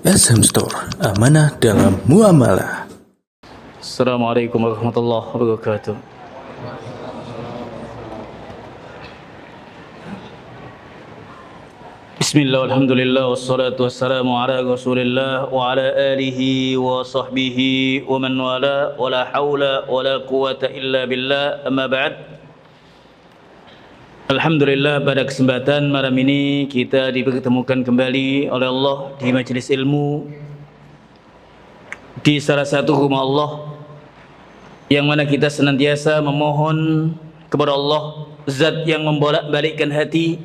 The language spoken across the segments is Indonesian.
SM Store, amanah dalam muamalah. Assalamualaikum warahmatullahi wabarakatuh. Bismillah, alhamdulillah, wassalatu wassalamu ala rasulillah wa ala alihi wa sahbihi wa man wala, wa la hawla wa la quwata illa billah, amma ba'd. Alhamdulillah, pada kesempatan malam ini kita dipertemukan kembali oleh Allah di majelis ilmu di salah satu rumah Allah yang mana kita senantiasa memohon kepada Allah, zat yang membolak-balikkan hati,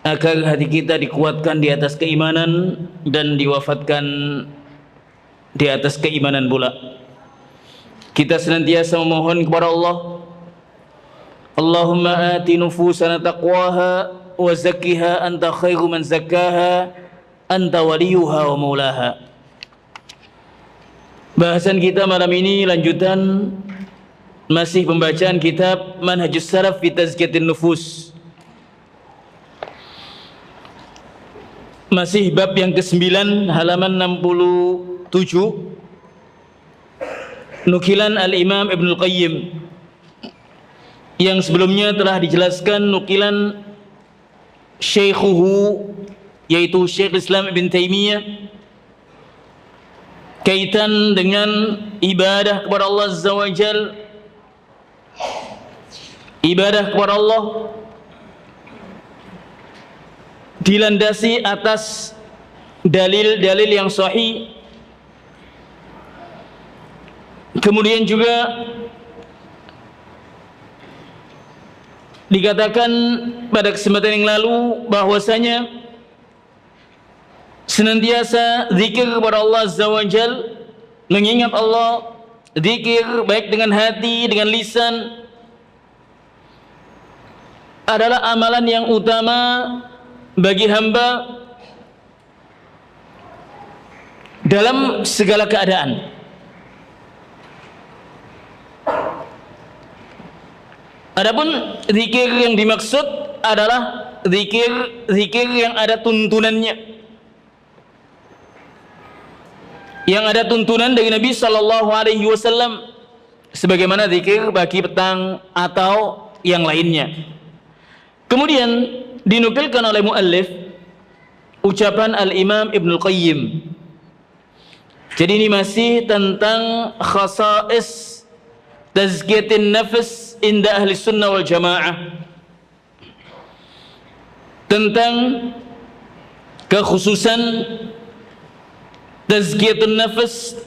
agar hati kita dikuatkan di atas keimanan dan diwafatkan di atas keimanan pula. Kita senantiasa memohon kepada Allah, Allahumma ati nufusana taqwaha wa zakkiha anta khairu man zakkaha anta waliyuha wa maulaha. Bahasan kita malam ini lanjutan masih pembacaan kitab Manhajus Salaf fi Tazkiyatin Nufus. Masih bab yang ke-9 halaman 67, nukilan Al-Imam Ibnul Qayyim, yang sebelumnya telah dijelaskan nukilan syekhuhu, yaitu Syekh Islam Ibn Taimiyah, kaitan dengan ibadah kepada Allah Azza wa Jal. Ibadah kepada Allah dilandasi atas dalil-dalil yang sahih. Kemudian juga dikatakan pada kesempatan yang lalu bahwasanya senantiasa zikir kepada Allah Azza wa Jal, mengingat Allah, zikir baik dengan hati, dengan lisan, adalah amalan yang utama bagi hamba dalam segala keadaan. Adapun zikir yang dimaksud adalah zikir yang ada tuntunannya, yang ada tuntunan dari Nabi sallallahu alaihi wasallam, sebagaimana zikir pagi, petang atau yang lainnya. Kemudian dinukilkan oleh muallif ucapan Al-Imam Ibnul Qayyim. Jadi ini masih tentang khasais tazkiyatin nafs inda ahli sunnah wal jamaah, tentang kekhususan tazkiyatun nafs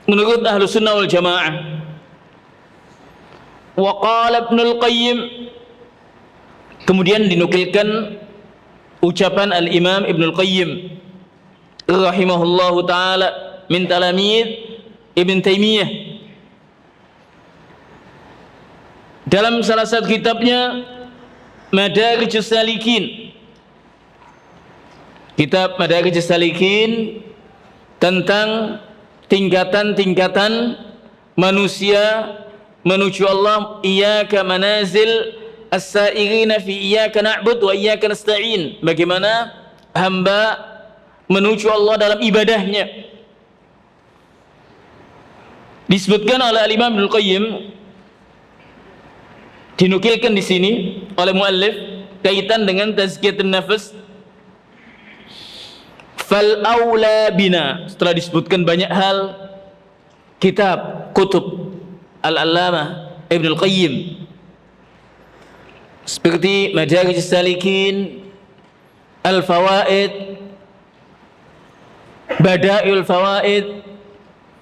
menurut ahli sunnah wal jamaah. Wa qala Ibnul Qayyim, kemudian dinukilkan ucapan Al-Imam Ibnul Qayyim rahimahullahu ta'ala min talamid Ibn Taimiyah dalam salah satu kitabnya Madarijus Salikin. Kitab Madarijus Salikin tentang tingkatan-tingkatan manusia menuju Allah. Iyyaka manazil as-sa'irina fi iyyaka na'bud wa iyyaka nasta'in. Bagaimana hamba menuju Allah dalam ibadahnya. Disebutkan oleh Al-Imam Ibnul Qayyim, dinukilkan di sini oleh muallif kaitan dengan tazkiyatun nafs. Fal aula bina, setelah disebutkan banyak hal, kitab kutub Al-Allamah Ibnul Qayyim seperti Madarijus Salikin, Al-Fawaid, Bada'iul Fawaid,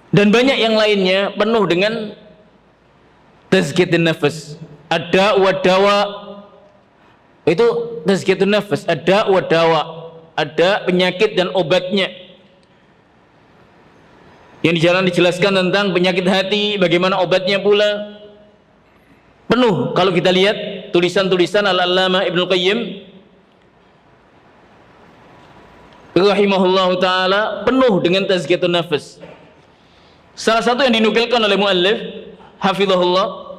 dan banyak yang lainnya, penuh dengan tazkiyatun nafs. Ada wa dawa, itu tazkiyatun nafs. Ada wa dawa, ada penyakit dan obatnya. Yang di jalan dijelaskan tentang penyakit hati, bagaimana obatnya pula. Penuh kalau kita lihat tulisan-tulisan Al-Allamah Ibnul Qayyim rahimahullahu ta'ala, penuh dengan tazkiyatun nafs. Salah satu yang dinukilkan oleh muallif hafizahullah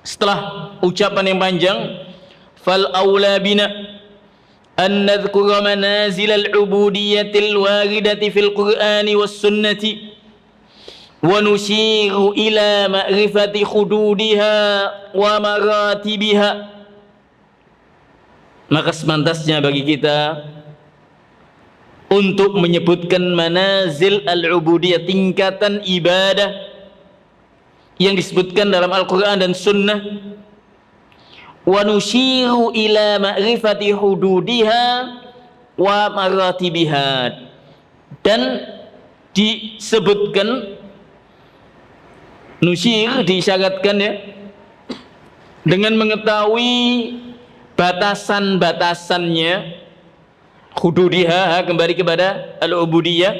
setelah ucapan yang panjang, fal aula bina an nadhkura manazil al-'ubudiyyati al-waridati fil Qur'ani was sunnati wa nushiru ila ma'rifati hududiha wa maratibiha. Maka semantasnya bagi kita untuk menyebutkan manazil al-'ubudiyyah, tingkatan ibadah yang disebutkan dalam Al-Quran dan Sunnah, wa nushiru ila ma'rifati hududiha wa maratibiha, dan disebutkan, nusyir disyaratkan ya, dengan mengetahui batasan-batasannya, hududiha kembali kepada al-ubudiyah,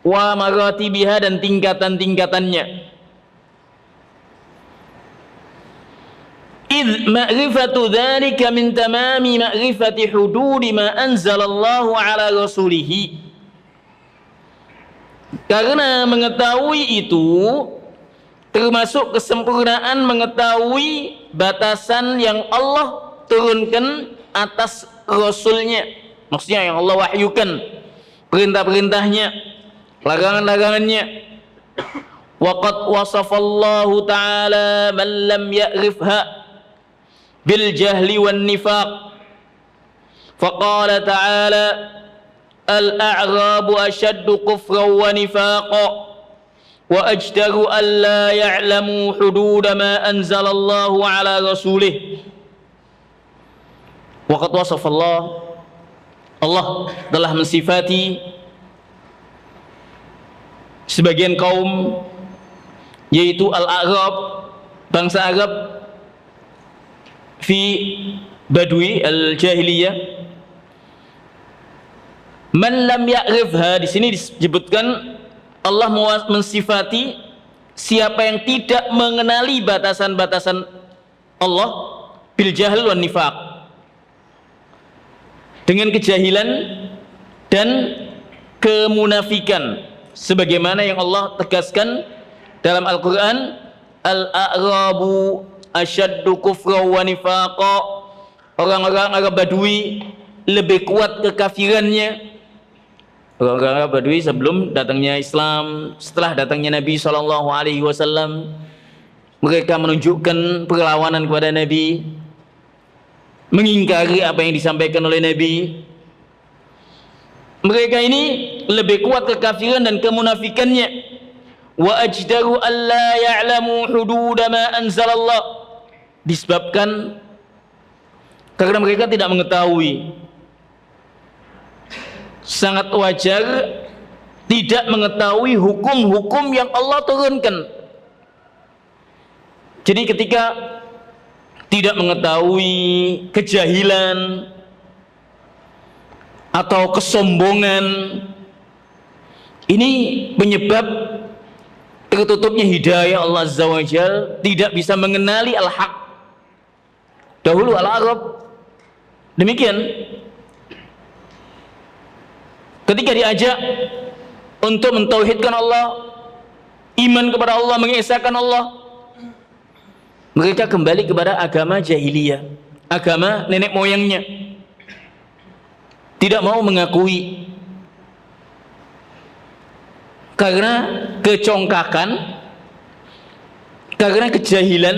wa maratibiha dan tingkatan-tingkatannya. Idh ma'rifatu dhalika min tamami ma'rifati hududi ma anzalallahu ala rasulihi. Karena mengetahui itu termasuk kesempurnaan mengetahui batasan yang Allah turunkan atas Rasulnya, maksudnya yang Allah wahyukan, perintah-perintahnya, larangan-larangannya. Waqad wasafallahu ta'ala man lam ya'rifha bil jahli wan nifaq. Faqala ta'ala al-a'rabu ashaddu kufran wa nifaqa wa ajdaru an la ya'lamu hududa ma anzalallahu ala rasulih. Waqad wasafallah, Allah telah mensifati sebagian kaum, yaitu al-a'rab, bangsa Arab, fi badwi al-jahiliyah, man lam ya'rifha. Di sini disebutkan Allah mensifati siapa yang tidak mengenali batasan-batasan Allah, bil jahl wan nifaq, dengan kejahilan dan kemunafikan, sebagaimana yang Allah tegaskan dalam Al-Quran, al-a'rabu asyaddu kufra wa nifaqa. Orang-orang Arab Badui lebih kuat kekafirannya. Orang-orang Arab Badui sebelum datangnya Islam, setelah datangnya Nabi SAW, mereka menunjukkan perlawanan kepada Nabi, mengingkari apa yang disampaikan oleh Nabi. Mereka ini lebih kuat kekafiran dan kemunafikannya. Wa ajdaru alla ya'lamu hududa ma anzalallah, disebabkan karena mereka tidak mengetahui, sangat wajar tidak mengetahui hukum-hukum yang Allah turunkan. Jadi ketika tidak mengetahui, kejahilan atau kesombongan, ini penyebab tertutupnya hidayah Allah Azza wa Jal, tidak bisa mengenali al-haq. Dahulu al-Arab demikian, ketika diajak untuk mentauhidkan Allah, iman kepada Allah, mengesahkan Allah, mereka kembali kepada agama jahiliyah, agama nenek moyangnya, tidak mau mengakui karena kecongkakan, karena kejahilan.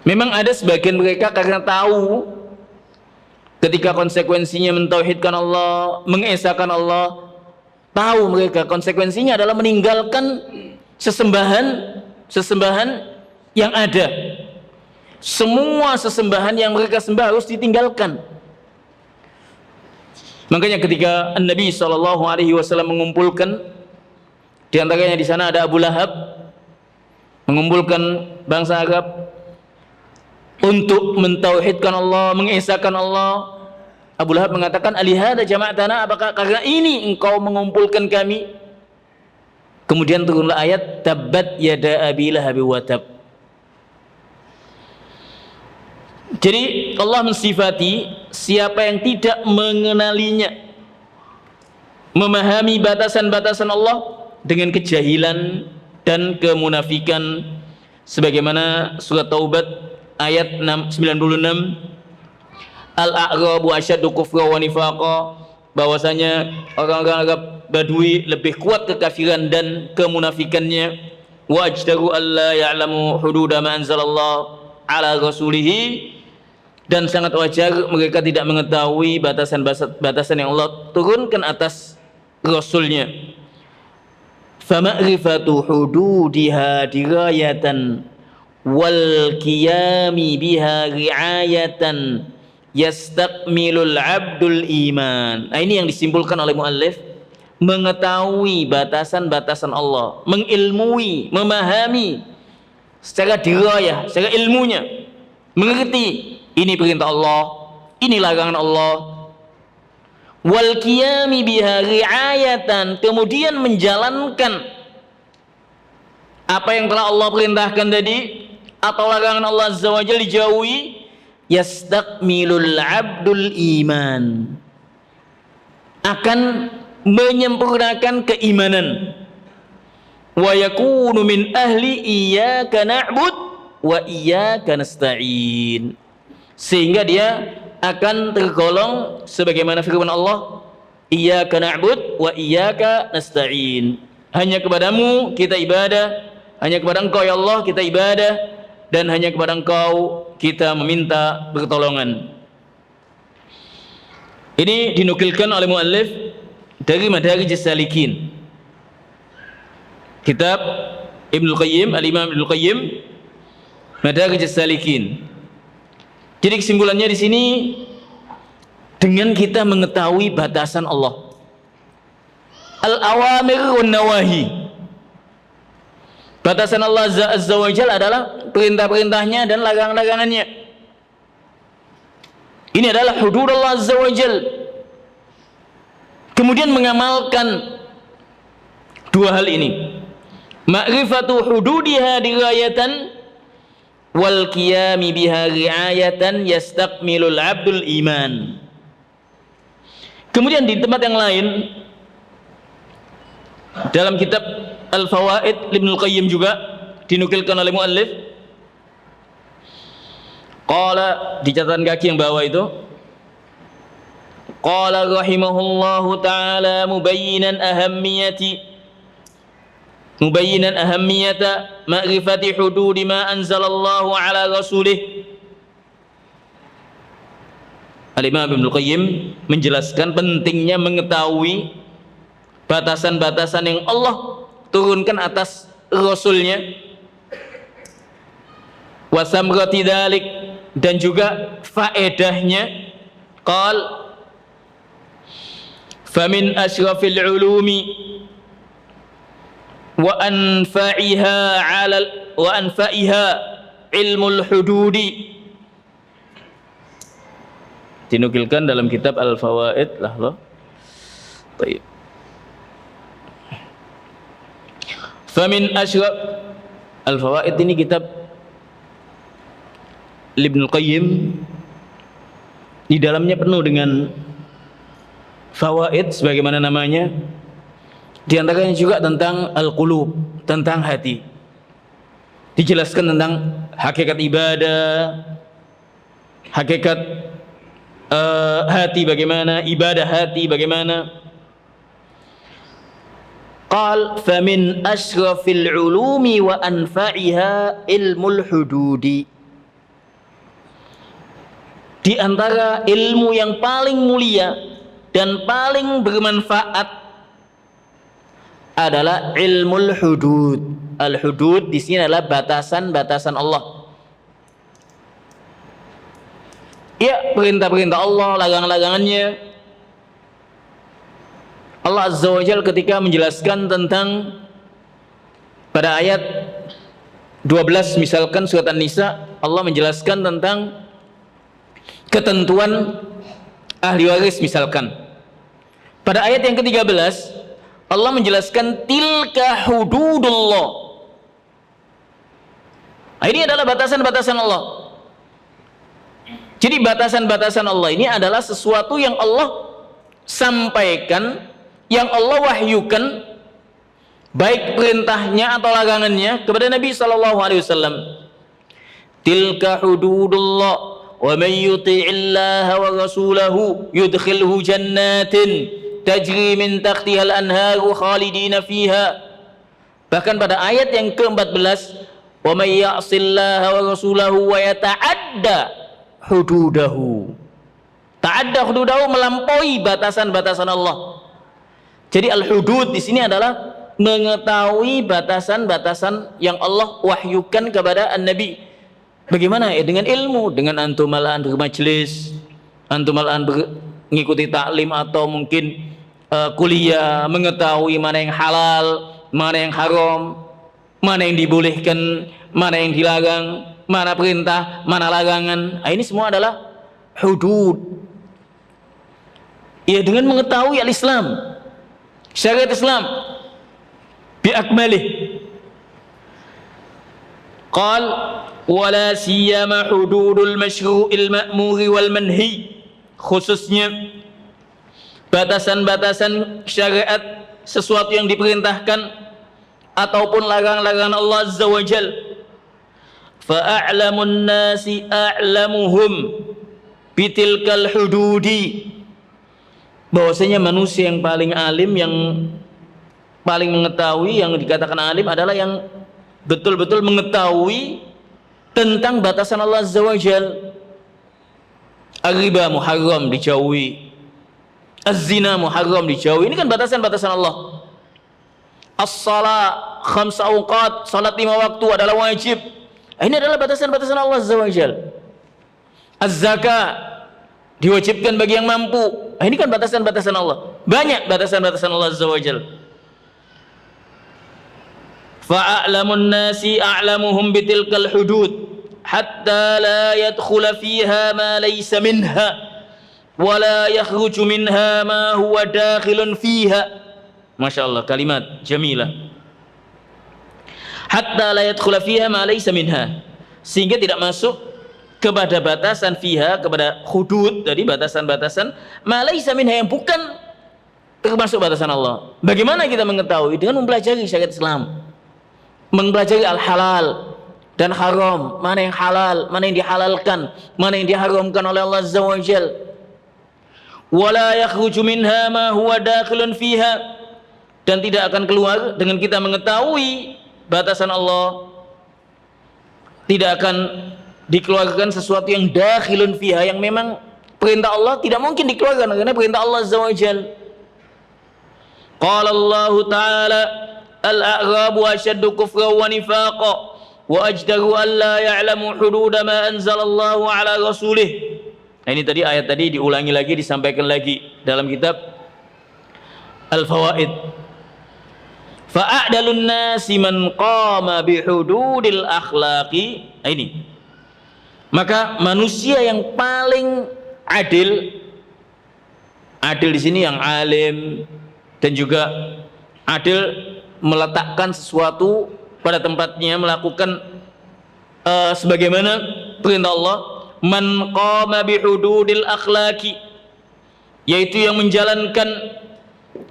Memang ada sebagian mereka karena tahu ketika konsekuensinya mentauhidkan Allah, mengesahkan Allah, tahu mereka konsekuensinya adalah meninggalkan sesembahan yang ada. Semua sesembahan yang mereka sembah harus ditinggalkan. Makanya ketika Nabi SAW mengumpulkan, di antaranya di sana ada Abu Lahab, mengumpulkan bangsa Arab untuk mentauhidkan Allah, mengesahkan Allah. Abu Lahab mengatakan, alihada jama'atana, apakah karena ini engkau mengumpulkan kami? Kemudian turunlah ayat tabbat yada abi lahab wa tab. Jadi Allah mensifati siapa yang tidak mengenalinya, memahami batasan-batasan Allah, dengan kejahilan dan kemunafikan, sebagaimana surat Taubat ayat 96, al-a'rabu asyaddu kufra wa nifaqa, bahwasanya orang-orang Arab Badui lebih kuat kekafiran dan kemunafikannya. Wa ajdaru alla ya'lamu hududa ma anzalallah ala rasulihi, dan sangat wajar mereka tidak mengetahui batasan yang Allah turunkan atas Rasulnya. Fama'rifatu hududiha dirayatan wal qiyami biha ri'ayatan yastakmilul abdul iman. Nah, ini yang disimpulkan oleh muallif, mengetahui batasan-batasan Allah, mengilmui, memahami secara dirayah, secara ilmunya, mengerti ini perintah Allah, ini larangan Allah. Wal qiyami biha ri'ayatan, kemudian menjalankan apa yang telah Allah perintahkan tadi atau larangan Allah Azza wa Jalla dijauhi. Yastakmilul abdul iman, akan menyempurnakan keimanan. Wa yakunu min ahli iyyaka na'bud wa iyyaka nasta'in, sehingga dia akan tergolong sebagaimana firman Allah, iyyaka na'bud wa iyyaka nasta'in, hanya kepadamu kita ibadah, hanya kepada Engkau ya Allah kita ibadah, dan hanya kepada Engkau kita meminta pertolongan. Ini dinukilkan oleh muallif dari Madarijus Salikin, kitab Ibnul Qayyim, Al-Imam Ibnul Qayyim, Madarijus Salikin. Jadi kesimpulannya di sini, dengan kita mengetahui batasan Allah, al-awamir wan nawahi, batasan Allah Azza wa Jalla adalah perintah-perintahnya dan larangan-larangannya. Ini adalah hudud Allah Azza wa Jalla. Kemudian mengamalkan dua hal ini, ma'rifatu hududiha dirayatan wal qiyami biha ri'ayatan yastakmilul abdul iman. Kemudian di tempat yang lain dalam kitab Al-Fawaid Ibnul Qayyim juga dinukilkan oleh muallif, qala, di catatan kaki yang bawah itu, qala rahimahullahu ta'ala mubayyinan ahammiyata ma'rifati hududi ma anzalallahu ala rasulih. Al-Imam Ibnul Qayyim menjelaskan pentingnya mengetahui batasan-batasan yang Allah turunkan atas Rasulnya. Wa samrati dzalik, dan juga faedahnya. Qal famin asyrafil ulumi wa anfa'iha ilmul hududi. Dinukilkan dalam kitab Al-Fawaid lah loh. Baik. Famin asyraf Al-Fawaid, ini kitab Ibnul Qayyim, di dalamnya penuh dengan fawaid sebagaimana namanya. Di antaranya juga tentang al-qulub, tentang hati. Dijelaskan tentang hakikat ibadah, hakikat hati bagaimana, ibadah hati bagaimana. Qal famin asyrafil ulumi wa anfa'iha ilmul hududi. Di antara ilmu yang paling mulia dan paling bermanfaat adalah ilmul hudud. Al-hudud di sini adalah batasan-batasan Allah. Ya, perintah-perintah Allah, larangan-larangannya. Allah Azza wa Jalla ketika menjelaskan tentang pada ayat 12 misalkan surat An-Nisa, Allah menjelaskan tentang ketentuan ahli waris misalkan. Pada ayat yang ke-13 Allah menjelaskan tilka hududullah. Nah, ini adalah batasan-batasan Allah. Jadi batasan-batasan Allah ini adalah sesuatu yang Allah sampaikan, yang Allah wahyukan, baik perintahnya atau larangannya kepada Nabi SAW. Tilka hududullah wa may yuti'illaha wa rasulahu yudkhilhu jannatin tajri min tahtiha al-anharu khalidina fiha. Bahkan pada ayat yang ke-14, wa may ya'sillaha wa rasulahu wa yata'adda hududahu. Ta'adda hududahu, melampaui batasan-batasan Allah. Jadi al-hudud di sini adalah mengetahui batasan-batasan yang Allah wahyukan kepada An-Nabi. Bagaimana ya dengan ilmu, dengan antum malahan bermajlis, antum malahan mengikuti taklim atau mungkin kuliah, mengetahui mana yang halal, mana yang haram, mana yang dibolehkan, mana yang dilarang, mana perintah, mana larangan. Ini semua adalah hudud. Ya, dengan mengetahui al-Islam, syariat Islam biakmalih. Qal wala siyama hududul masyru'il ma'muri wal manhi, khususnya batasan-batasan syariat, sesuatu yang diperintahkan ataupun larangan-larangan Allah Azza wa Jal. Fa'a'lamun nasi a'lamuhum bitilkal hududi, bahwasanya manusia yang paling alim, yang paling mengetahui, yang dikatakan alim adalah yang betul-betul mengetahui tentang batasan Allah Azza wa Jal. Ar-riba muharram dijauhi, az-zina muharram dijauhi. Ini kan batasan-batasan Allah. As-salat khams awqat, salat 5 waktu adalah wajib. Ini adalah batasan-batasan Allah Azza wa Jal. Az-zakah diwajibkan bagi yang mampu. Ini kan batasan-batasan Allah. Banyak batasan-batasan Allah Azza wa Jal. Fa'a'lamun nasi a'lamuhum bitilkal hudud hatta la yadkhula fiha ma laysa minha wa la yakhruju minha ma huwa dakhilun fiha. Masya Allah, kalimat jamilah. Hatta la yadkhula fiha ma laysa minha, sehingga tidak masuk kepada batasan fiha, kepada hudud, dari batasan-batasan ma laysa minha, yang bukan termasuk batasan Allah. Bagaimana kita mengetahui? Dengan mempelajari syariat Islam, mempelajari al-halal dan haram, mana yang halal, mana yang dihalalkan, mana yang diharamkan oleh Allah Azza wa Jal. Wala yakhruju minha ma huwa dakhilun fiha, dan tidak akan keluar dengan kita mengetahui batasan Allah, tidak akan dikeluarkan sesuatu yang dakhilun fiha, yang memang perintah Allah tidak mungkin dikeluarkan karena perintah Allah Azza wa Jal. Qala Allah Ta'ala al-a'rabu ashaddu kufra wa nifaqa wa ajdaru an la ya'lamu hududa ma anzalallahu ala rasulih. Nah, ini tadi ayat tadi diulangi lagi, disampaikan lagi dalam kitab Al-Fawaid. Fa'adalun nasi man qama bihududil akhlaqi. Nah, ini. Maka manusia yang paling adil, adil di sini yang alim dan juga adil meletakkan sesuatu pada tempatnya, melakukan sebagaimana perintah Allah. Man qama bihududil akhlaqi, yaitu yang menjalankan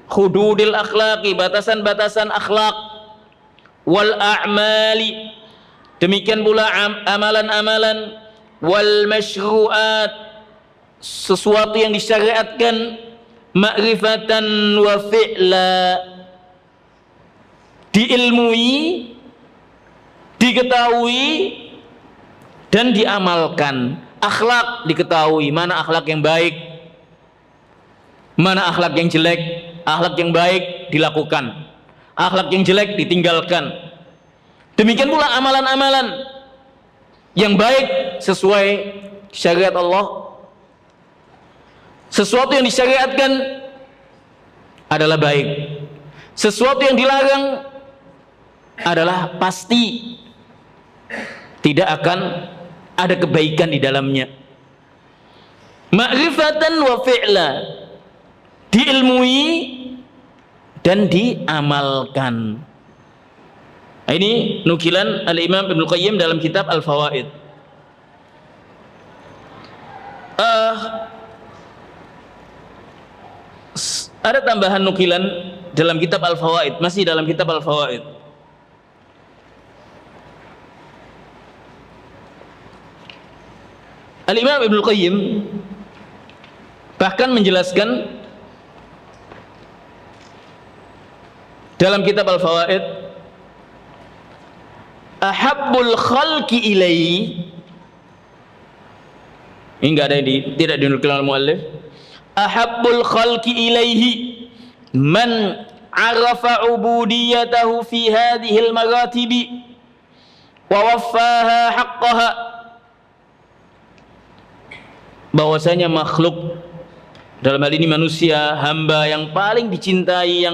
hududil akhlaqi, batasan-batasan akhlak, wal a'mali, demikian pula amalan-amalan, wal masyru'at, sesuatu yang disyariatkan, ma'rifatan wa fi'la, diilmui, diketahui dan diamalkan. Akhlak diketahui, mana akhlak yang baik, mana akhlak yang jelek. Akhlak yang baik dilakukan, akhlak yang jelek ditinggalkan. Demikian pula amalan-amalan yang baik sesuai syariat Allah. Sesuatu yang disyariatkan adalah baik, sesuatu yang dilarang adalah pasti tidak akan ada kebaikan di dalamnya. Ma'rifatan wa fi'la, diilmui dan diamalkan. Nah, ini nukilan Al-Imam Ibnu Qayyim dalam kitab Al-Fawaid. Ada tambahan nukilan dalam kitab Al-Fawaid, masih dalam kitab Al-Fawaid. Al-Imam Ibnu Qayyim bahkan menjelaskan dalam kitab Al-Fawaid, ahabbul khalqi ilaihi, ini enggak ada tidak dinukil oleh muallif, ahabbul khalqi ilaihi man arafa ubudiyatahu fi hadhihi al-maratibi wa waffaha haqqaha, bahwasanya makhluk, dalam hal ini manusia, hamba yang paling dicintai,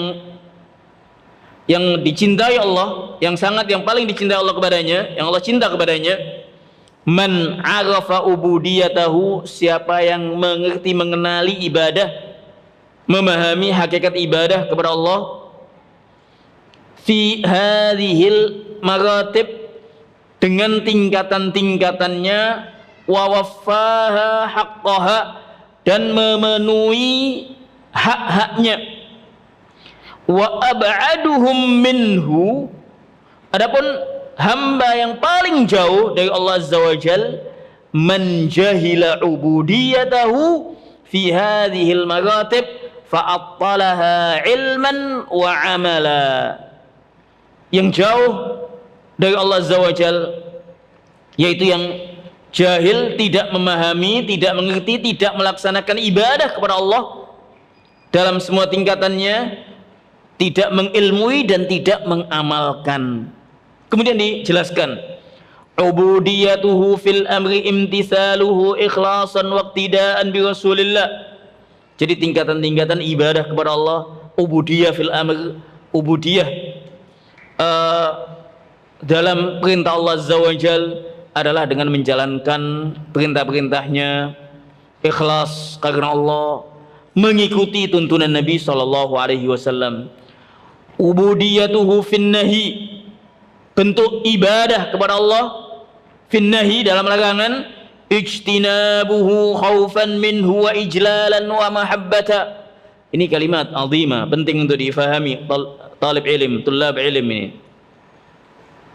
yang dicintai Allah, yang paling dicintai Allah kepadanya, yang Allah cinta kepadanya, man arafa ubudiyatahu, siapa yang mengerti, mengenali ibadah, memahami hakikat ibadah kepada Allah, fi hadhil maratib, dengan tingkatan-tingkatannya, wa waffaha haqqaha, dan memenuhi hak-haknya, wa ab'aduhum minhu, adapun hamba yang paling jauh dari Allah Azza wa Jal, man jahila ubudiyatahu fi hadhil maratib fa'attalaha ilman wa amala, yang jauh dari Allah Azza wa Jal, yaitu yang jahil, tidak memahami, tidak mengerti, tidak melaksanakan ibadah kepada Allah dalam semua tingkatannya, tidak mengilmui dan tidak mengamalkan. Kemudian dijelaskan, ubudiyatuhu fil amri imtithaluhu ikhlasan waqtidaan bi Rasulillah. Jadi tingkatan-tingkatan ibadah kepada Allah, ubudiyah fil amr, ubudiyah dalam perintah Allah Azza wa Jal adalah dengan menjalankan perintah-perintahnya, ikhlas karena Allah, mengikuti tuntunan Nabi sallallahu alaihi wasallam. Ubudiyatuhu fin nahi, bentuk ibadah kepada Allah, fin nahi dalam larangan, ijtinabuhu khaufan minhu wa ijlalan wa mahabbata. Ini kalimat azimah, penting untuk difahami talib ilm, tulab ilm ini,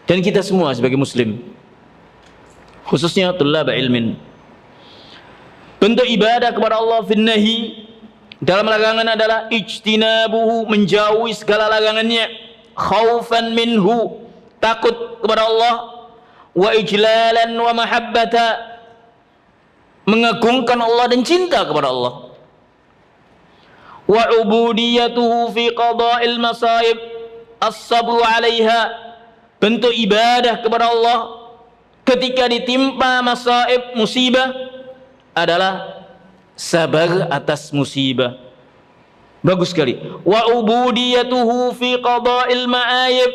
dan kita semua sebagai muslim, khususnya tulab ilmin. Bentuk ibadah kepada Allah fin nahi dalam larangan adalah ijtinabuhu, menjauhi segala larangannya, khaufan minhu, takut kepada Allah, wa ijlalan wa mahabbata, mengagungkan Allah dan cinta kepada Allah, wa ubudiyatuhu fi qada'il masaib as-sabru 'alaiha, bentuk ibadah kepada Allah ketika ditimpa masaib, musibah, adalah sabar atas musibah. Bagus sekali. Wa ubudiyatuhu fi qada'il ma'ayib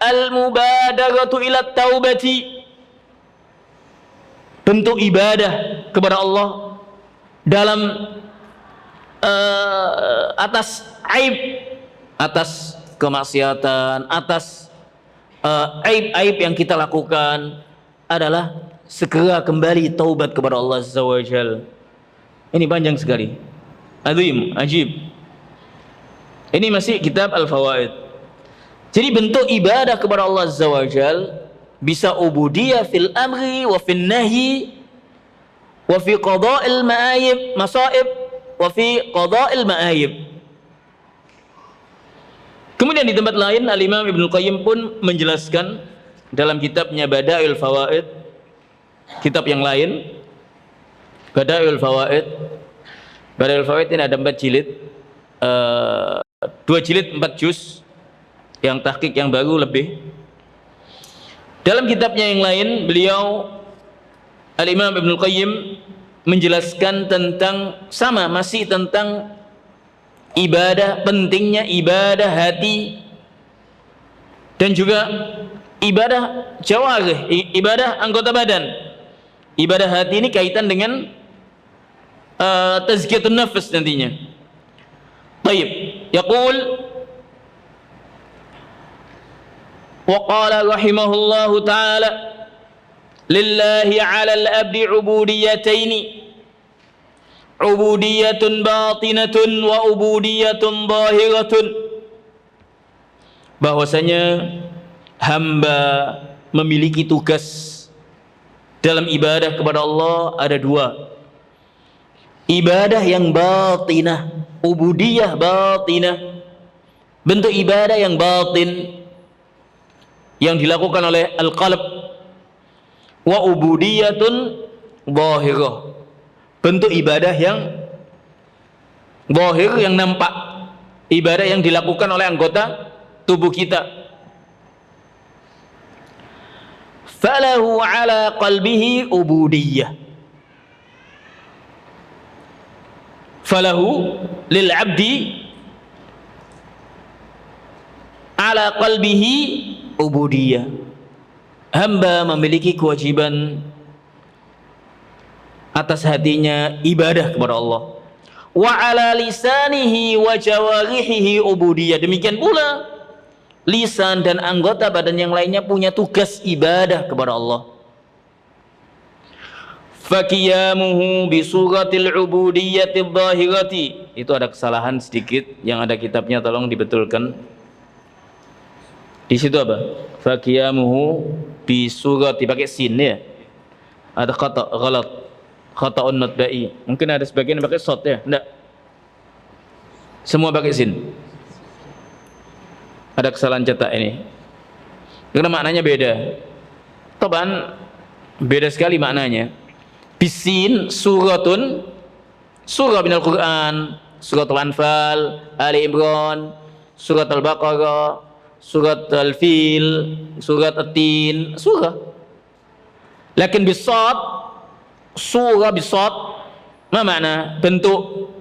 al-mubadaratu ila taubati, bentuk ibadah kepada Allah dalam atas aib, atas kemaksiatan, atas aib-aib yang kita lakukan, adalah segera kembali taubat kepada Allah Azza wa Jal. Ini panjang sekali, azim, ajib. Ini masih kitab Al-Fawaid. Jadi bentuk ibadah kepada Allah Azza wa Jal bisa ubudiyah fil amri wa fil nahi wa fi qada'il ma'ayib masaib wa fi qada'il ma'ayib. Kemudian di tempat lain Al-Imam Ibnu Qayyim pun menjelaskan dalam kitabnya Bada'iul Fawaid, kitab yang lain, Bada'iul Fawaid. Bada'iul Fawaid ini ada 4 jilid, 2 jilid 4 juz, yang tahqiq yang baru lebih. Dalam kitabnya yang lain, beliau Al-Imam Ibnu Qayyim menjelaskan tentang, sama masih tentang ibadah, pentingnya ibadah hati dan juga ibadah jawarih, ibadah anggota badan. Ibadah hati ini kaitan dengan tazkiyatun nafs nantinya. Baik, yaqul wa qala rahimahullahu ta'ala lillahi 'ala al-'abdi 'ubudiyataini, ubudiyatun batinatun wa ubudiyatun zahiratun, bahwasanya hamba memiliki tugas dalam ibadah kepada Allah ada dua. Ibadah yang batinah, ubudiyah batinah, bentuk ibadah yang batin yang dilakukan oleh al-qalb, wa ubudiyatun zahirah, bentuk ibadah yang zahir, yang nampak, ibadah yang dilakukan oleh anggota tubuh kita. Falahu ala qalbihi ubudiyah, falahu lil abdi ala qalbihi ubudiyah, hamba memiliki kewajiban atas hatinya ibadah kepada Allah. Wa ala lisanihi wa jawarihihi ubudiyah, demikian pula lisan dan anggota badan yang lainnya punya tugas ibadah kepada Allah. Faqiyamuhu bi suratil ubudiyyati dhahirati, itu ada kesalahan sedikit yang ada kitabnya, tolong dibetulkan. Di situ apa? Faqiyamuhu bi surati, pakai sin ya. Ada kata ghalat, khata'un matba'i. Mungkin ada sebagian pakai shot ya, enggak. Semua pakai sin. Ada kesalahan cetak ini. Karena maknanya beda. Toban beda sekali maknanya. Bisin suratun, surah minal Quran, surat Al-Anfal, Ali Imran, surat Al-Baqarah, surat Al-Fil, surat At-Tin, surah. Lakin bisad, surah bisad, apa makna? Bentuk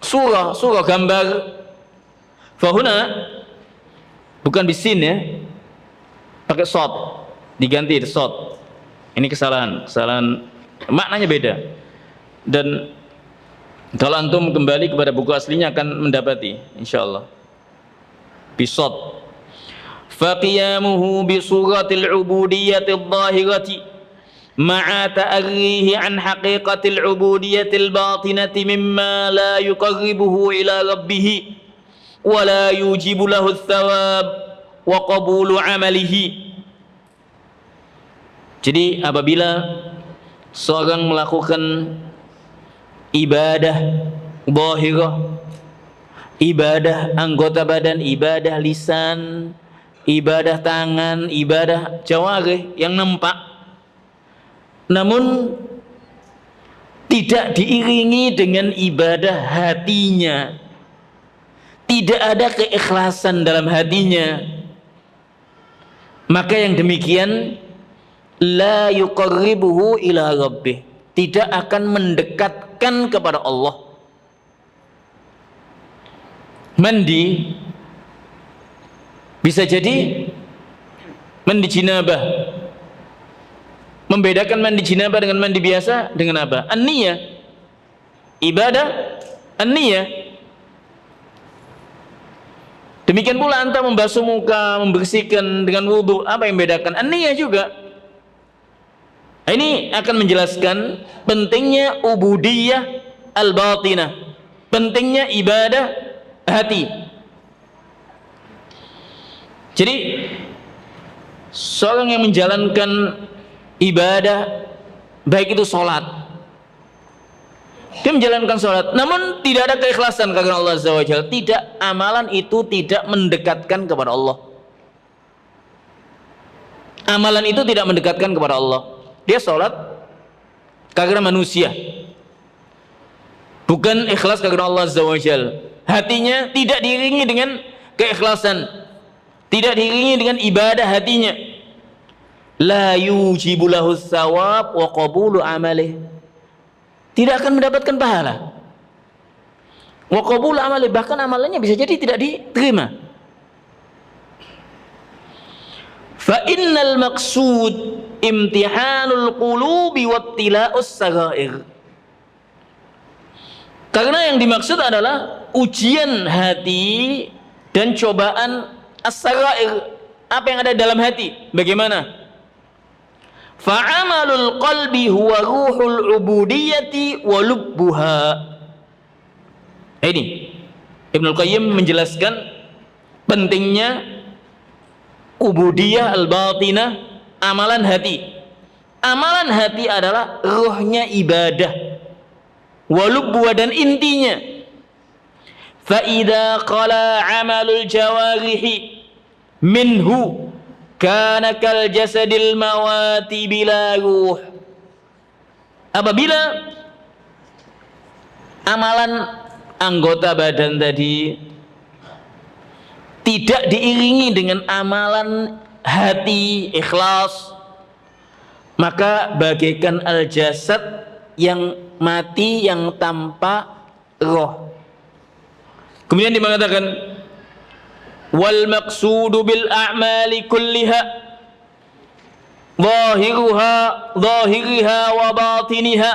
surah, surah gambar. Fahuna, bukan bisin ya, pakai shot, diganti shot. Ini kesalahan maknanya beda. Dan kalau antum kembali kepada buku aslinya akan mendapati insyaallah. Bisot. Faqiyamuhu bi suratil ubudiyyati dhahirati ma'a ta'arrihi an haqiqatil ubudiyatil batinati mimma la yuqarribuhu ila rabbih wa la yujibu lahu thawab wa qabulu amalihi. Jadi apabila seorang melakukan ibadah zahirah, ibadah anggota badan, ibadah lisan, ibadah tangan, ibadah jawarih yang nampak, namun tidak diiringi dengan ibadah hatinya, tidak ada keikhlasan dalam hatinya, maka yang demikian la yuqarribuhu ila rabbih, tidak akan mendekatkan kepada Allah. Mandi bisa jadi mandi jinabah. Membedakan mandi jinabah dengan mandi biasa dengan apa? An-niyah. Ibadah an-niyah. Demikian pula anta membasuh muka, membersihkan dengan wudu, apa yang membedakan? An-niyah juga. Ini akan menjelaskan pentingnya ubudiyah al-batinah, pentingnya ibadah hati. Jadi seorang yang menjalankan ibadah, baik itu sholat, dia menjalankan sholat namun tidak ada keikhlasan karena Allah Azza wa Jalla, tidak, amalan itu tidak mendekatkan kepada Allah. Amalan itu tidak mendekatkan kepada Allah. Dia sholat karena manusia, bukan ikhlas karena Allah Azza wa Jalla. Hatinya tidak diiringi dengan keikhlasan, tidak diiringi dengan ibadah hatinya. La yujibu lahu thawab wa qabulu amalih, tidak akan mendapatkan pahala. Wa qabulu amalih, bahkan amalannya bisa jadi tidak diterima. Fa innal maqsud imtihanul qulubi wattila'us sagair, karena yang dimaksud adalah ujian hati dan cobaan as-sagair, apa yang ada dalam hati. Bagaimana? Fa'amalul qalbi huwa ruhul ubudiyyati wa lubbuha. Ini Ibnul Qayyim menjelaskan pentingnya ubudiyah al-batinah, amalan hati. Amalan hati adalah rohnya ibadah, walubwa dan intinya. Fa idza qala amalul jawarihi minhu kana kal jasadil mawati bila ruh. Apabila amalan anggota badan tadi tidak diiringi dengan amalan hati ikhlas, maka bagaikan al-jasad yang mati, yang tanpa roh. Kemudian dia mengatakan wal maqsudu bil a'mali kulliha zahiriha wa batiniha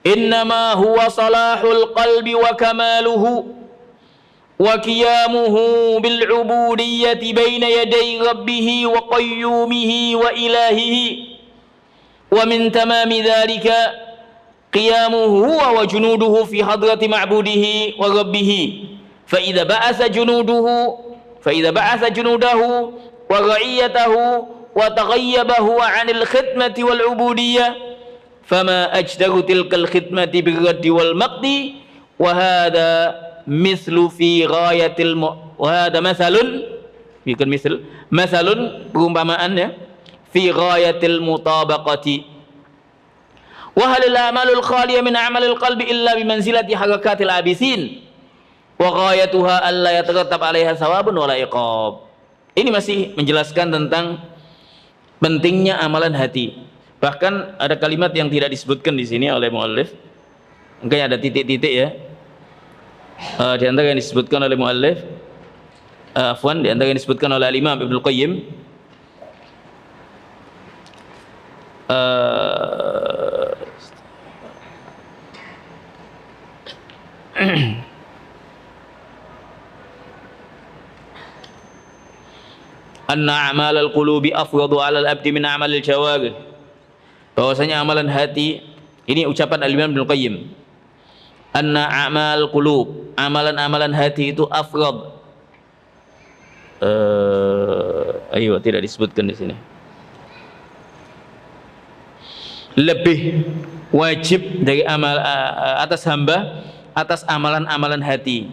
innama huwa salahul qalbi wa kamaluhu wa qiyamuhu bil ubudiyyati baina yaday rabbih wa qayyumihi wa ilahihi wa min tamami dhalika qiyamuhu wa junuduhu fi hadrati ma'budihi wa rabbih fa idza ba'atha junudahu wa ra'iyatahu wa taghayyabahu 'anil khidmati wal ubudiyyah fama ajdaru tilkal khidmati bil raddi wal maqdi wa hadha mislu fi ghayatil wa hadha mathalun perumpamaan ya fi ghayatil mutabaqati. Wa halil a'malul khaliyah min a'malil qalbi illa bimanzilati harakatil abisin wa ghayatuha alla yatarattab 'alaiha thawabun wala iqab. Ini masih menjelaskan tentang pentingnya amalan hati. Bahkan ada kalimat yang tidak disebutkan di sini oleh muallif. Mungkin ada titik-titik ya. Di antara yang disebutkan oleh muallif, di antara yang disebutkan oleh Imam Ibnu Qayyim, anna a'malal qulubi afdhalu 'alal abdi min a'malil jawarih. Bahwasanya amalan hati, ini ucapan Al-Imam Ibnu Qayyim. Anna a'mal qulub, amalan-amalan hati itu afdhal. Tidak disebutkan di sini. Lebih wajib dari atas hamba atas amalan-amalan hati.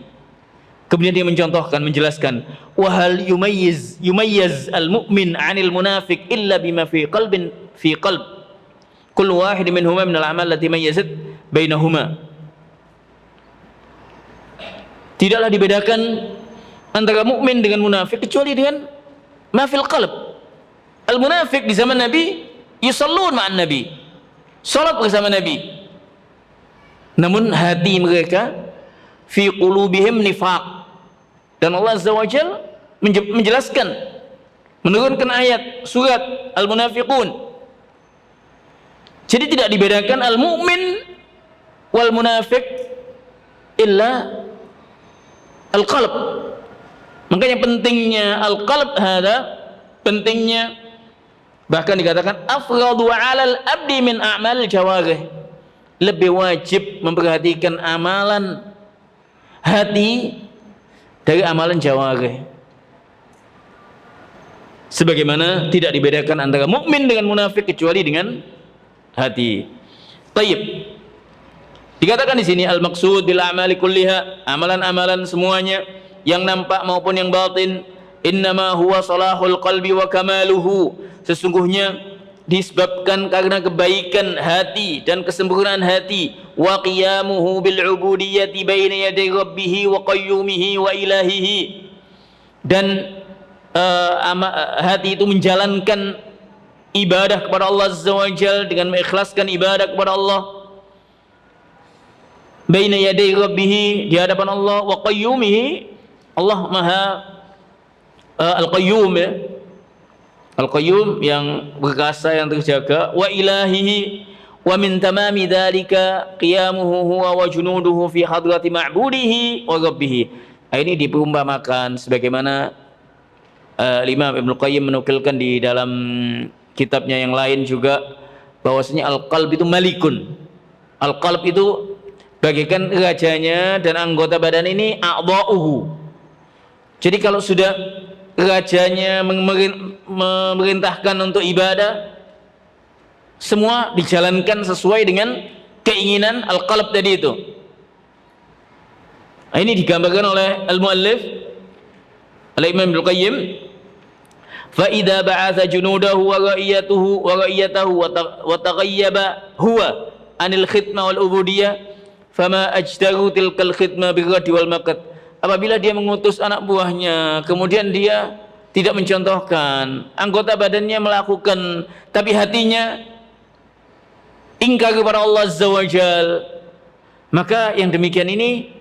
Kemudian dia mencontohkan, menjelaskan, wahal yumayyiz al-mu'min 'anil munafiq illa bima fi qalb kullu wahid minhuma min al-a'mal allati mayyazat bainahuma. Tidaklah dibedakan antara mukmin dengan munafik kecuali dengan ma fil qalb. Al-munafiq di zaman Nabi yusallun ma'an Nabi, salat bersama Nabi, namun hati mereka fi qulubihim nifaq. Dan Allah Azza wa Jalla menjelaskan, menurunkan ayat surat Al-Munafiqun. Jadi tidak dibedakan al-mu'min wal munafiq illa al-qalb. Makanya pentingnya al-qalb pentingnya, bahkan dikatakan afradu 'alal abdi min a'mal jawarih. Lebih wajib memperhatikan amalan hati dari amalan jawarih. Sebagaimana tidak dibedakan antara mukmin dengan munafik kecuali dengan hati. Tayyib. Dikatakan di sini al-maqsud bil a'mali kulliha, amalan-amalan semuanya yang nampak maupun yang batin, innama huwa salahul qalbi wa kamaluhu. Sesungguhnya disebabkan karena kebaikan hati dan kesempurnaan hati, wa qiyamuhu bil ubudiyyati baina yaday rabbih wa qayyumihi wa ilahihi. Dan hati itu menjalankan ibadah kepada Allah Azza wa Jalla dengan mengikhlaskan ibadah kepada Allah baina yaday rabbih, di hadapan Allah, wa qayyumihi, Allah Maha Al-Qayyum ya, Al-Qayyum yang berkuasa, yang terjaga, wa ilahihi, wa min tamami dzalika qiyamuhu huwa wa junuduhu fi hadrati ma'budihi wa rabbih. Ini diperumpamakan sebagaimana Imam Ibnu Qayyim menukilkan di dalam kitabnya yang lain juga, bahwasanya al-qalb itu malikun. Al-qalb itu bagaikan rajanya, dan anggota badan ini a'dha'uhu. Jadi kalau sudah rajanya memerintahkan untuk ibadah, semua dijalankan sesuai dengan keinginan al-qalb tadi itu. Nah, ini digambarkan oleh al-muallif al-Imam Ibnu Qayyim, fa idza ba'atha junudahu wa ra'iyatahu wa taghayyaba huwa anil khidmah wal ubudiyah fama ajdaru tilkal khidmah birradi wal maqat. Apabila dia mengutus anak buahnya kemudian dia tidak mencontohkan, anggota badannya melakukan tapi hatinya ingkar kepada Allah Azza wa Jal, maka yang demikian ini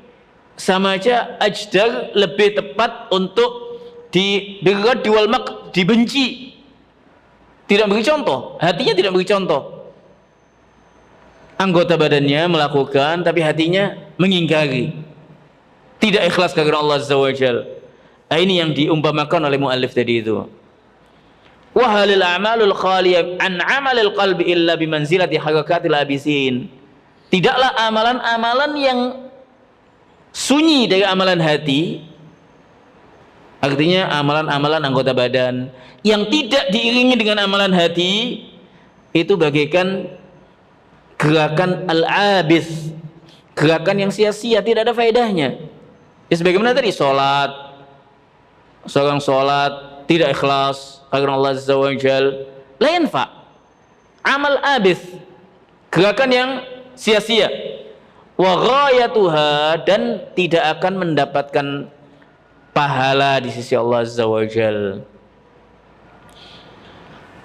sama aja ajdar, lebih tepat untuk birrad wal maqat, dibenci, tidak beri contoh, hatinya tidak beri contoh. Anggota badannya melakukan tapi hatinya mengingkari, tidak ikhlas karena Allah Azza wa Jal. Nah, ini yang diumpamakan oleh muallif tadi itu. Wa halil a'malul khaliyah an 'amalil qalbi illa bimanzilati harakatil abisin. Tidaklah amalan-amalan yang sunyi dari amalan hati, artinya amalan-amalan anggota badan yang tidak diiringi dengan amalan hati, itu bagaikan gerakan al-abis, gerakan yang sia-sia, tidak ada faedahnya. Ya, sebagaimana tadi seorang sholat tidak ikhlas karena Allah Azza wa Jal, la yanfa, amal abis, gerakan yang sia-sia. Wa ghayatuha, dan tidak akan mendapatkan pahala di sisi Allah Azza wa Jal.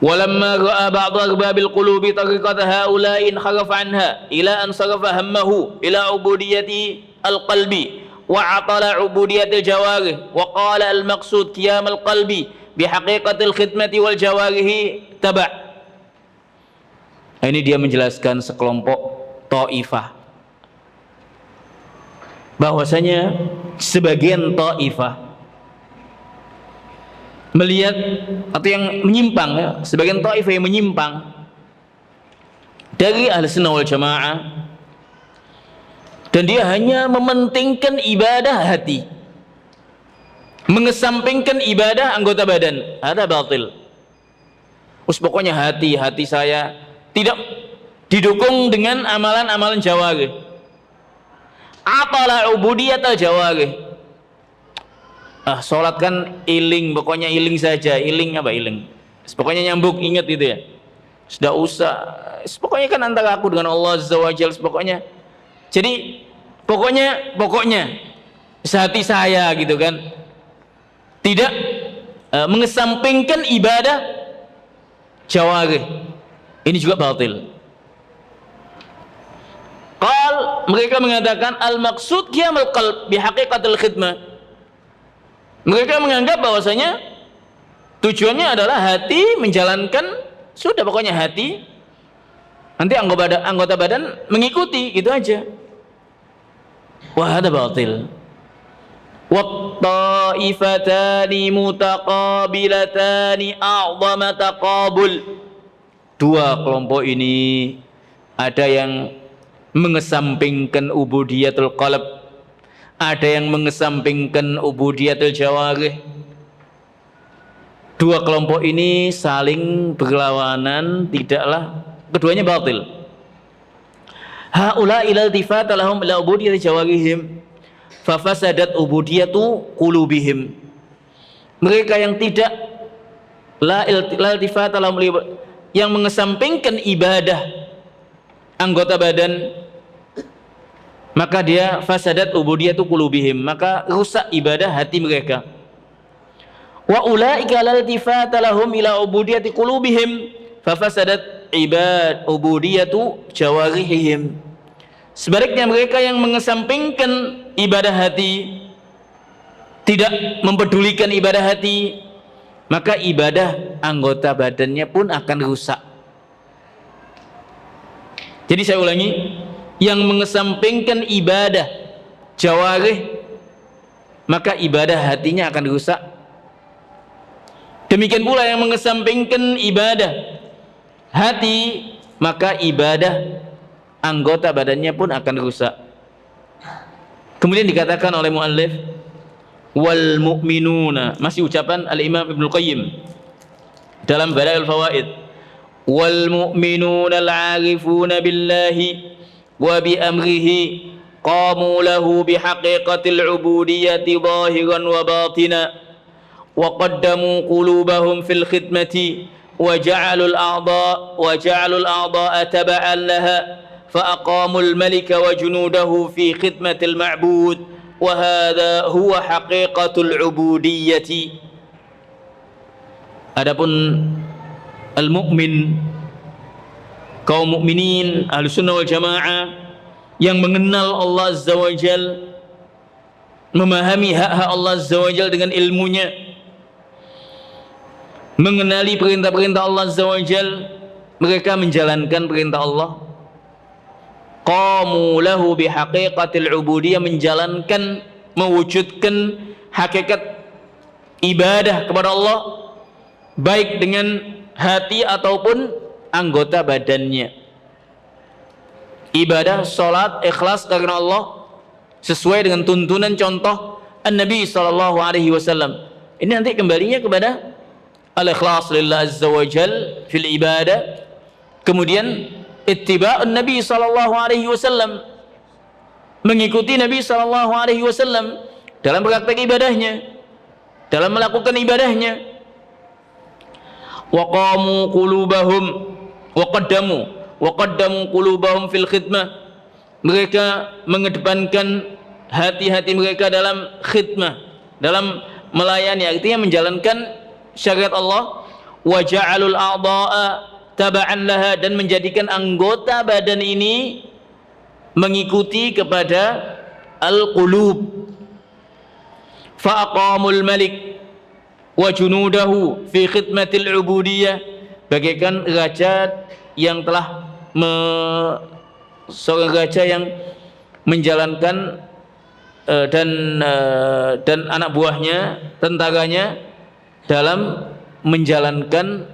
Walamma ra'a ba'd arbabil qulubi tariqata haula'i kharafa anha ila an sarafa hammahu ila ubudiyyati al-qalbi wa atala ubudiyatil jawarih wa qala al-maqsud qiyam al-qalbi bihaqiqatil khidmati wal jawarihi taba'. Ini dia menjelaskan sekelompok ta'ifah, bahwasanya sebagian ta'ifah melihat atau yang menyimpang, ya, sebagian ta'ifah yang menyimpang dari ahli sunnah wal jamaah, dan dia hanya mementingkan ibadah hati, mengesampingkan ibadah anggota badan. Ada batil. Pokoknya hati saya tidak didukung dengan amalan-amalan jawarih. Apalah ubudiyatul jawarih. Sholat kan iling, pokoknya iling saja. Iling apa iling? Pokoknya nyambung, ingat itu ya. Sudah usah. Pokoknya kan antara aku dengan Allah Azza wa Jalla. Pokoknya. Jadi pokoknya sehati saya gitu kan. Tidak mengesampingkan ibadah jawarih. Ini juga batil. Mereka mengatakan al-maqsud qiyamul qalb bihaqiqatil khidmah. Mereka menganggap bahwasanya tujuannya adalah hati menjalankan, sudah pokoknya hati, nanti anggota badan mengikuti, gitu aja. Wah, ada batil. Wa ta'ifatani mutaqabilatani a'zama taqabul. Dua kelompok ini ada yang mengesampingkan ubudiyatul qalb, ada yang mengesampingkan ubudiyatul jawarih. Dua kelompok ini saling berlawanan, tidaklah, keduanya batil. Haula ila iltifata lahum ila ubudiyati jawarihim fa fasadat ubudiyatu qulubihim. Mereka yang tidak la iltifata lahum, yang mengesampingkan ibadah anggota badan, maka dia fasadat ubudiyatu qulubihim, maka rusak ibadah hati mereka. Wa ulaika la iltifata lahum ila ubudiyati qulubihim fa fasadat ubudiyatu jawarihim. Sebaliknya mereka yang mengesampingkan ibadah hati, tidak mempedulikan ibadah hati, maka ibadah anggota badannya pun akan rusak. Jadi saya ulangi, yang mengesampingkan ibadah jawarih, maka ibadah hatinya akan rusak. Demikian pula yang mengesampingkan ibadah hati, maka ibadah anggota badannya pun akan rusak. Kemudian dikatakan oleh muallif, wal mu'minuna, masih ucapan al-Imam Ibnu Qayyim dalam Badail Fawaid, wal mu'minuna al-'arifuna billahi wa bi amrihi qamu lahu bi haqiqatil 'ubudiyyati zahiran wa batina wa qaddamu qulubahum fil khidmati wa ja'alul a'dha'a taba'an laha fa aqamul malika wa junudahu fi khidmatil ma'bud wa hadha huwa haqiqatul 'ubudiyyati. Adapun al-mu'min, kaum mukminin Ahlussunnah wal Jamaah yang mengenal Allah Azza wa Jal, memahami hak-hak Allah Azza wa Jal dengan ilmunya, mengenali perintah-perintah Allah Azza wa Jal, mereka menjalankan perintah Allah. Qamu lahu bihaqiqatil ubudiyah, menjalankan, mewujudkan hakikat ibadah kepada Allah, baik dengan hati ataupun anggota badannya. Ibadah, salat, ikhlas karena Allah sesuai dengan tuntunan contoh An-Nabi sallallahu alaihi wasallam. Ini nanti kembalinya kepada al-ikhlas lillah azza wa jal fil ibadah. Kemudian ittiba'un Nabi sallallahu alaihi wasallam, mengikuti Nabi sallallahu alaihi wasallam dalam praktek ibadahnya, dalam melakukan ibadahnya. Wa qamu qulubahum wa qaddamu qulubahum fil khidmah, mereka mengedepankan hati-hati mereka dalam khidmah, dalam melayani, artinya menjalankan syariat Allah. Wa ja'alul a'dha'a taba'an laha, dan menjadikan anggota badan ini mengikuti kepada al-qulub. Fa aqamul malik wa junudahu fi khidmatil ubudiyah, bagaikan raja yang telah seorang raja yang menjalankan dan anak buahnya, tentaranya, dalam menjalankan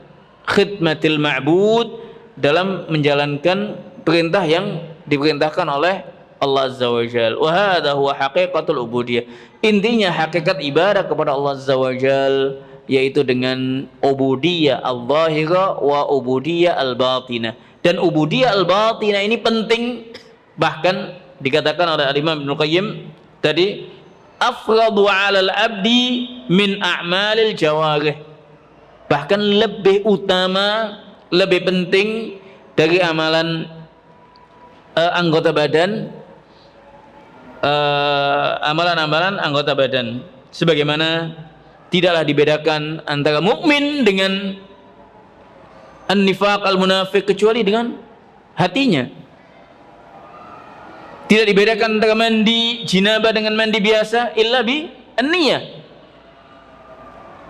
khidmatil ma'bud, dalam menjalankan perintah yang diperintahkan oleh Allah Azza wa Jal. Wa hadha huwa haqiqatul ubudiyah. Intinya hakikat ibadah kepada Allah Azza wa Jal yaitu dengan ubudiyah al-zahira wa ubudiyah al-batinah. Dan ubudiyah al-batinah ini penting, bahkan dikatakan oleh Imam Ibnu Qayyim tadi, afradu 'alal abdi min a'malil jawarih, bahkan lebih utama, lebih penting dari amalan anggota badan, amalan-amalan anggota badan. Sebagaimana tidaklah dibedakan antara mukmin dengan an-nifaq al-munafiq kecuali dengan hatinya. Tidak dibedakan antara mandi jinabah dengan mandi biasa illa bi an-niyah.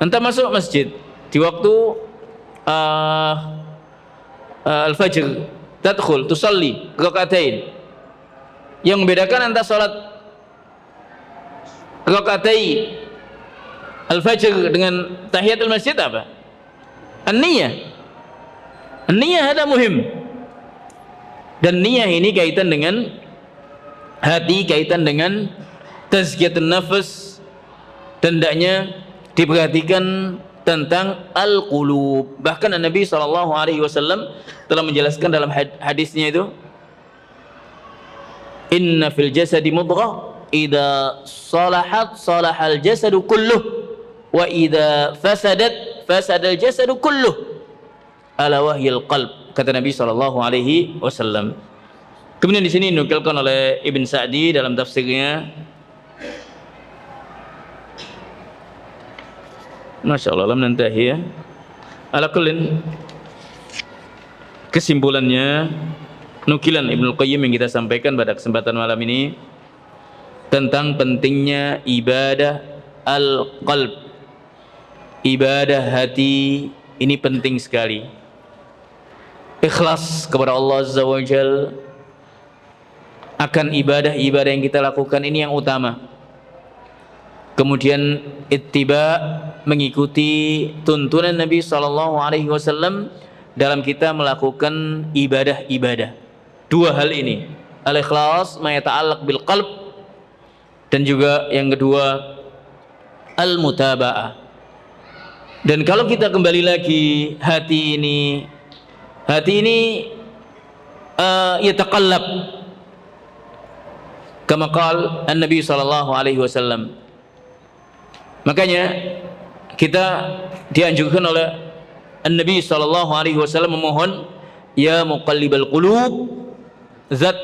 Anta masuk masjid di waktu al-fajr, tadkhul tusalli rakaatain. Yang membedakan antara salat rakaatai al-fajr dengan tahiyatul masjid apa? An-niyah. An-niyah ada muhim. Dan niyah ini kaitan dengan hati, kaitan dengan tazkiyatun nafs, dan hendaknya diperhatikan tentang al-qulub. Bahkan Nabi SAW telah menjelaskan dalam hadisnya itu, inna fil jasadi mudghah idza salahat salahal jasadu kulluh wa idza fasadat fasadal jasadu kulluh ala wahyil qalb, kata Nabi SAW. Kemudian di sini dinukilkan oleh Ibn Sa'di dalam tafsirnya, Masya Allah, lam nantahi ya. Ala kullin, kesimpulannya, nukilan Ibnu Qayyim yang kita sampaikan pada kesempatan malam ini tentang pentingnya ibadah al-qalb, ibadah hati ini penting sekali. Ikhlas kepada Allah Azza wa Jal akan ibadah-ibadah yang kita lakukan ini yang utama. Kemudian ittiba, mengikuti tuntunan Nabi SAW dalam kita melakukan ibadah-ibadah. Dua hal ini, al-ikhlas ma yata'allaq bil qalb, dan juga yang kedua al-mutaba'ah. Dan kalau kita kembali lagi, hati ini Hati ini yataqallab kama qala an-nabi sallallahu alaihi wasallam. Makanya kita dianjurkan oleh an-nabi sallallahu alaihi wasallam memohon ya muqallibal qulub, zat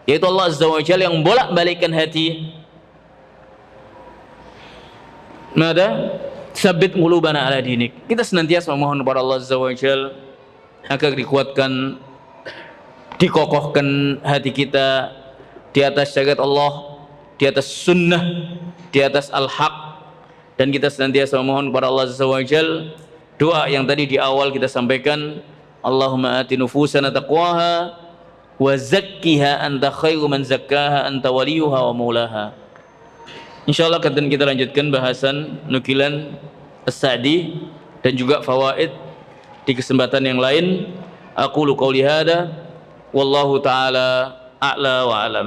yaitu Allah azza wa jalla yang bolak-balikkan hati. Mada sabbit qulubana ala dinik. Kita senantiasa memohon kepada Allah azza wa jalla agar dikuatkan, dikokohkan hati kita di atas syariat Allah, di atas sunnah, di atas al-haq. Dan kita senantiasa memohon kepada Allah azza wa jalla doa yang tadi di awal kita sampaikan, Allahumma ati nufusana taqwaha wa zakkiha anta khairu man zakkaha anta waliyuha wa maulaha. Insyaallah akan kita lanjutkan bahasan nukilan As-Sa'di dan juga fawaid di kesempatan yang lain. Aqulu qouli hada wallahu taala a'la wa alam.